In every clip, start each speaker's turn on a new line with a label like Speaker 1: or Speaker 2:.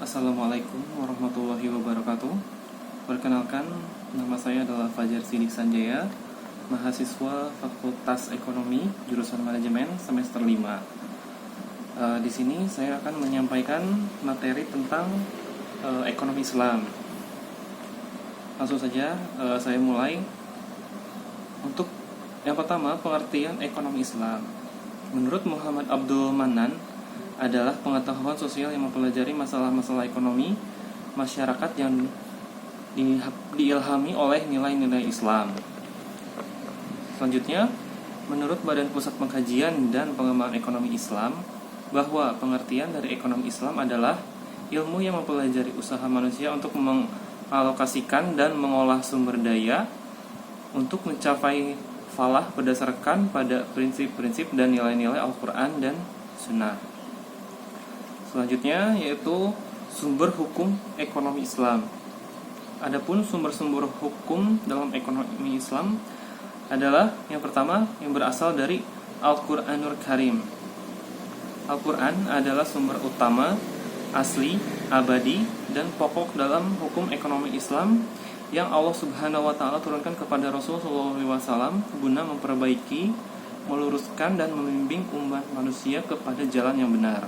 Speaker 1: Assalamualaikum warahmatullahi wabarakatuh. Perkenalkan, nama saya adalah Fajar Sidik Sanjaya, mahasiswa Fakultas Ekonomi, jurusan Manajemen semester 5. Di sini saya akan menyampaikan materi tentang ekonomi Islam. Langsung saja saya mulai. Untuk yang pertama, pengertian ekonomi Islam. Menurut Muhammad Abdul Manan, adalah pengetahuan sosial yang mempelajari masalah-masalah ekonomi masyarakat yang diilhami oleh nilai-nilai Islam. Selanjutnya, menurut Badan Pusat Pengkajian dan Pengembangan Ekonomi Islam, bahwa pengertian dari ekonomi Islam adalah ilmu yang mempelajari usaha manusia untuk mengalokasikan dan mengolah sumber daya untuk mencapai falah berdasarkan pada prinsip-prinsip dan nilai-nilai Al-Quran dan Sunnah. Selanjutnya yaitu sumber hukum ekonomi Islam. Adapun sumber-sumber hukum dalam ekonomi Islam adalah yang pertama yang berasal dari Al-Qur'anul Karim. Al-Quran adalah sumber utama, asli, abadi, dan pokok dalam hukum ekonomi Islam yang Allah Subhanahu wa Ta'ala turunkan kepada Rasulullah SAW guna memperbaiki, meluruskan, dan membimbing umat manusia kepada jalan yang benar.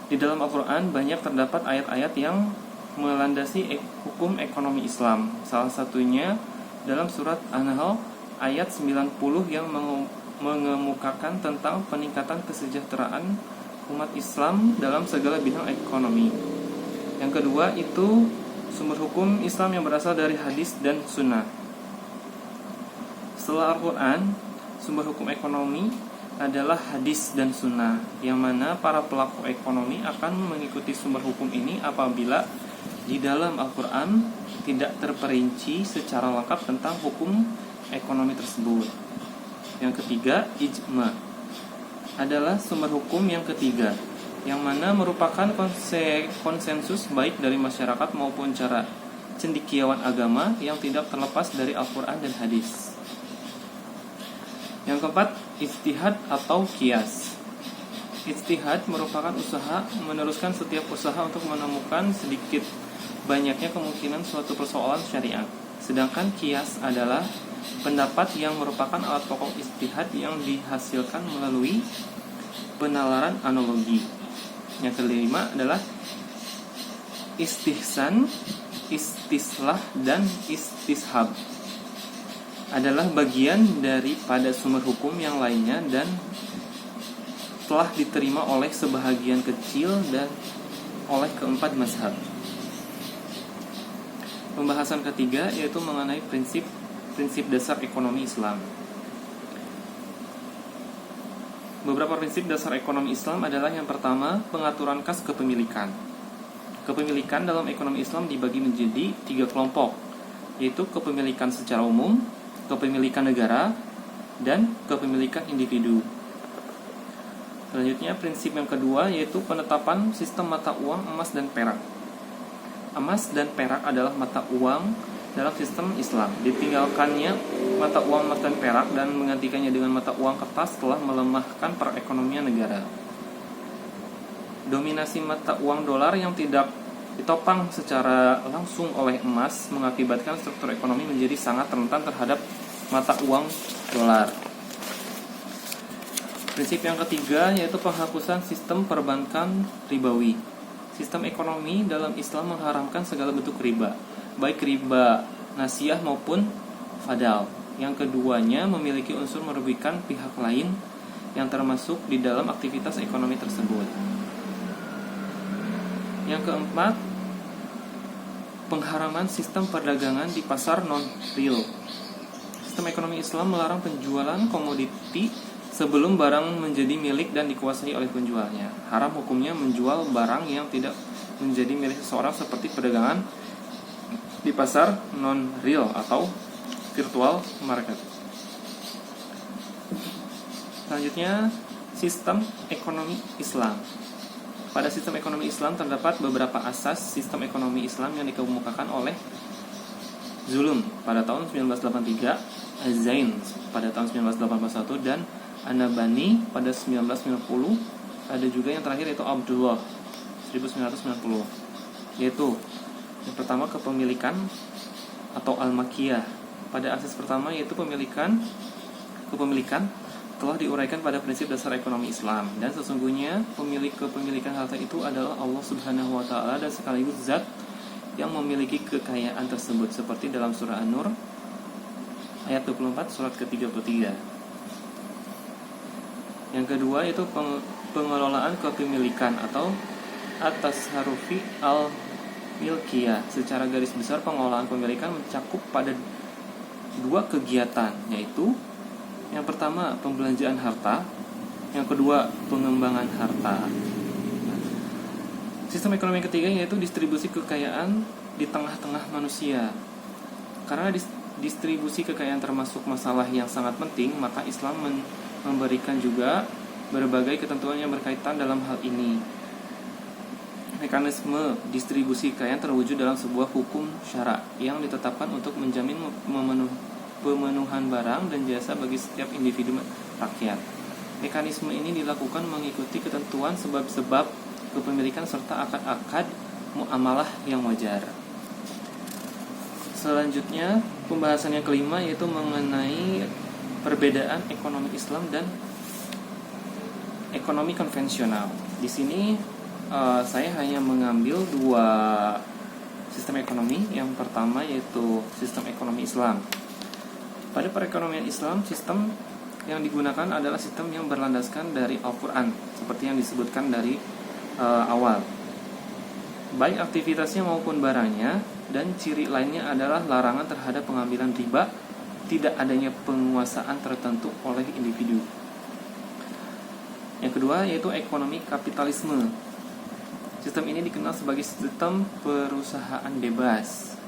Speaker 1: Di dalam Al-Quran banyak terdapat ayat-ayat yang melandasi hukum ekonomi Islam. Salah satunya dalam surat An-Nahl ayat 90 yang mengemukakan tentang peningkatan kesejahteraan umat Islam dalam segala bidang ekonomi. Yang kedua itu sumber hukum Islam yang berasal dari hadis dan sunnah. Setelah Al-Quran, sumber hukum ekonomi adalah hadis dan sunnah, yang mana para pelaku ekonomi akan mengikuti sumber hukum ini apabila di dalam Al-Quran tidak terperinci secara lengkap tentang hukum ekonomi tersebut. Yang ketiga, ijma adalah sumber hukum yang ketiga, yang mana merupakan konsensus baik dari masyarakat maupun cara cendekiawan agama yang tidak terlepas dari Al-Quran dan hadis. Yang keempat, ijtihad atau qiyas. Ijtihad merupakan usaha meneruskan setiap usaha untuk menemukan sedikit banyaknya kemungkinan suatu persoalan syariat. Sedangkan qiyas adalah pendapat yang merupakan alat pokok ijtihad yang dihasilkan melalui penalaran analogi. Yang kelima adalah istihsan, istislah, dan istishab. Adalah bagian daripada sumber hukum yang lainnya dan telah diterima oleh sebahagian kecil dan oleh keempat mazhab. Pembahasan ketiga yaitu mengenai prinsip dasar ekonomi Islam. Beberapa prinsip dasar ekonomi Islam adalah yang pertama, pengaturan kas kepemilikan. Kepemilikan dalam ekonomi Islam dibagi menjadi 3 kelompok, yaitu kepemilikan secara umum, kepemilikan negara, dan kepemilikan individu. Selanjutnya, prinsip yang kedua yaitu penetapan sistem mata uang emas dan perak. Emas dan perak adalah mata uang dalam sistem Islam. Ditinggalkannya mata uang emas dan perak dan menggantikannya dengan mata uang kertas telah melemahkan perekonomian negara. Dominasi mata uang dolar yang tidak ditopang secara langsung oleh emas mengakibatkan struktur ekonomi menjadi sangat rentan terhadap mata uang dolar. Prinsip yang ketiga yaitu penghapusan sistem perbankan ribawi. Sistem ekonomi dalam Islam mengharamkan segala bentuk riba, baik riba nasiyah maupun fadal. Yang keduanya memiliki unsur merugikan pihak lain yang termasuk di dalam aktivitas ekonomi tersebut. Yang keempat, pengharaman sistem perdagangan di pasar non-real. Sistem ekonomi Islam melarang penjualan komoditi sebelum barang menjadi milik dan dikuasai oleh penjualnya. Haram hukumnya menjual barang yang tidak menjadi milik seseorang seperti perdagangan di pasar non-real atau virtual market. Selanjutnya, sistem ekonomi Islam. Pada sistem ekonomi Islam terdapat beberapa asas sistem ekonomi Islam yang dikemukakan oleh Zulum pada tahun 1983, Az-Zain pada tahun 1981, dan An-Nabhani pada 1990. Ada juga yang terakhir yaitu Abdullah 1990. yaitu yang pertama kepemilikan atau al-makiyah. Pada akses pertama yaitu kepemilikan telah diuraikan pada prinsip dasar ekonomi Islam, dan sesungguhnya pemilik kepemilikan harta itu adalah Allah Subhanahu wa taala dan sekaligus zat yang memiliki kekayaan tersebut, seperti dalam surah An-Nur ayat 24 surat ke-33. Yang kedua yaitu pengelolaan kepemilikan atau at-tasarrufi al-milkiyah. Secara garis besar pengelolaan kepemilikan mencakup pada dua kegiatan, yaitu yang pertama pembelanjaan harta, yang kedua pengembangan harta. Sistem ekonomi yang ketiga yaitu distribusi kekayaan di tengah-tengah manusia. Karena distribusi kekayaan termasuk masalah yang sangat penting, maka Islam memberikan juga berbagai ketentuan yang berkaitan dalam hal ini. Mekanisme distribusi kekayaan terwujud dalam sebuah hukum syara yang ditetapkan untuk menjamin pemenuhan barang dan jasa bagi setiap individu rakyat. Mekanisme ini dilakukan mengikuti ketentuan sebab-sebab kepemilikan serta akad-akad muamalah yang wajar. Selanjutnya, pembahasan yang kelima yaitu mengenai perbedaan ekonomi Islam dan ekonomi konvensional. Di sini saya hanya mengambil dua sistem ekonomi. Yang pertama yaitu sistem ekonomi Islam. Pada perekonomian Islam, sistem yang digunakan adalah sistem yang berlandaskan dari Al-Quran, seperti yang disebutkan dari awal. Baik aktivitasnya maupun barangnya, dan ciri lainnya adalah larangan terhadap pengambilan riba, tidak adanya penguasaan tertentu oleh individu. Yang kedua yaitu ekonomi kapitalisme. Sistem ini dikenal sebagai sistem perusahaan bebas.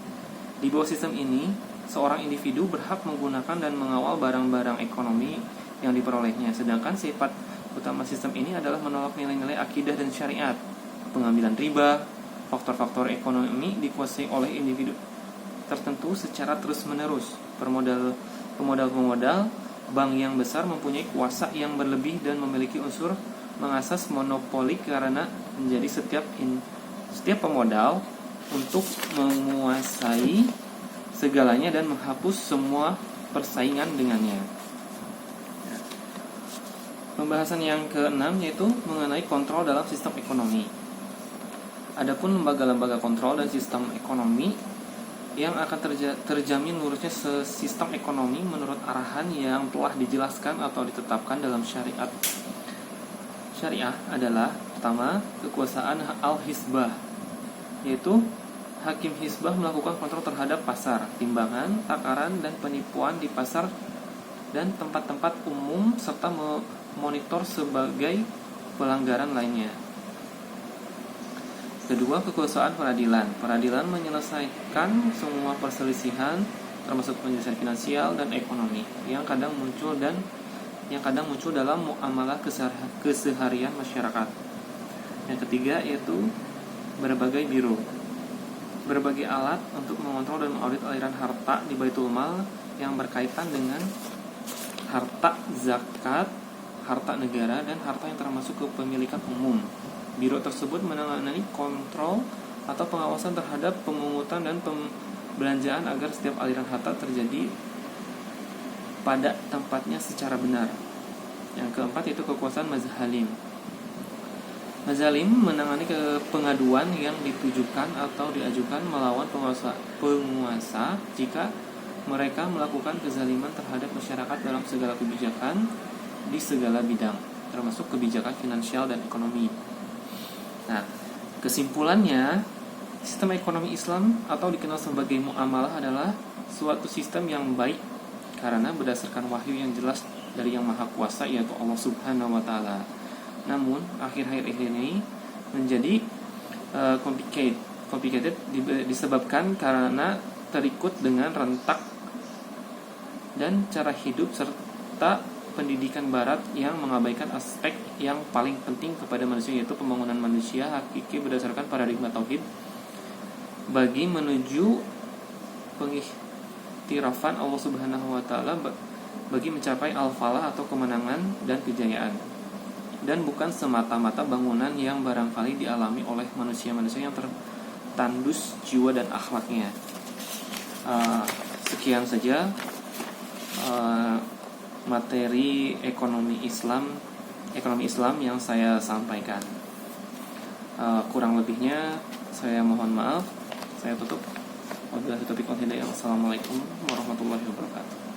Speaker 1: Di bawah sistem ini, seorang individu berhak menggunakan dan mengawal barang-barang ekonomi yang diperolehnya. Sedangkan sifat utama sistem ini adalah menolak nilai-nilai akidah dan syariat. Pengambilan riba, faktor-faktor ekonomi dikuasai oleh individu tertentu secara terus-menerus. Pemodal, bank yang besar mempunyai kuasa yang berlebih dan memiliki unsur mengasas monopoli karena menjadi setiap pemodal untuk menguasai segalanya dan menghapus semua persaingan dengannya. Pembahasan yang keenam yaitu mengenai kontrol dalam sistem ekonomi. Adapun lembaga-lembaga kontrol dan sistem ekonomi yang akan terjamin lurusnya sistem ekonomi menurut arahan yang telah dijelaskan atau ditetapkan dalam syariat. Syariah adalah pertama kekuasaan al-hisbah, yaitu hakim hisbah melakukan kontrol terhadap pasar, timbangan, takaran, dan penipuan di pasar dan tempat-tempat umum serta memonitor sebagai pelanggaran lainnya. Kedua, kekuasaan peradilan. Peradilan menyelesaikan semua perselisihan termasuk penyelesaian finansial dan ekonomi yang kadang muncul dalam muamalah keseharian masyarakat. Yang ketiga yaitu berbagai biro. Berbagai alat untuk mengontrol dan mengaudit aliran harta di Baitul Mal yang berkaitan dengan harta zakat, harta negara, dan harta yang termasuk kepemilikan umum. Biro tersebut menangani kontrol atau pengawasan terhadap pemungutan dan pembelanjaan agar setiap aliran harta terjadi pada tempatnya secara benar. Yang keempat yaitu kekuasaan mazhalim. Mazalim menangani pengaduan yang ditujukan atau diajukan melawan penguasa jika mereka melakukan kezaliman terhadap masyarakat dalam segala kebijakan di segala bidang, termasuk kebijakan finansial dan ekonomi. Nah, kesimpulannya, sistem ekonomi Islam atau dikenal sebagai muamalah adalah suatu sistem yang baik karena berdasarkan wahyu yang jelas dari Yang Maha Kuasa, yaitu Allah Subhanahu wa taala. Namun akhir-akhir ini menjadi complicated disebabkan karena terikut dengan rentak dan cara hidup serta pendidikan barat yang mengabaikan aspek yang paling penting kepada manusia, yaitu pembangunan manusia hakiki berdasarkan paradigma tauhid bagi menuju pengiktirafan Allah Subhanahu wa taala bagi mencapai al-falah atau kemenangan dan kejayaan, dan bukan semata-mata bangunan yang barangkali dialami oleh manusia-manusia yang tandus jiwa dan akhlaknya. Sekian saja materi ekonomi Islam yang saya sampaikan. Kurang lebihnya saya mohon maaf. Saya tutup. Wabillahi taufiq wal hidayah. Wassalamualaikum warahmatullahi wabarakatuh.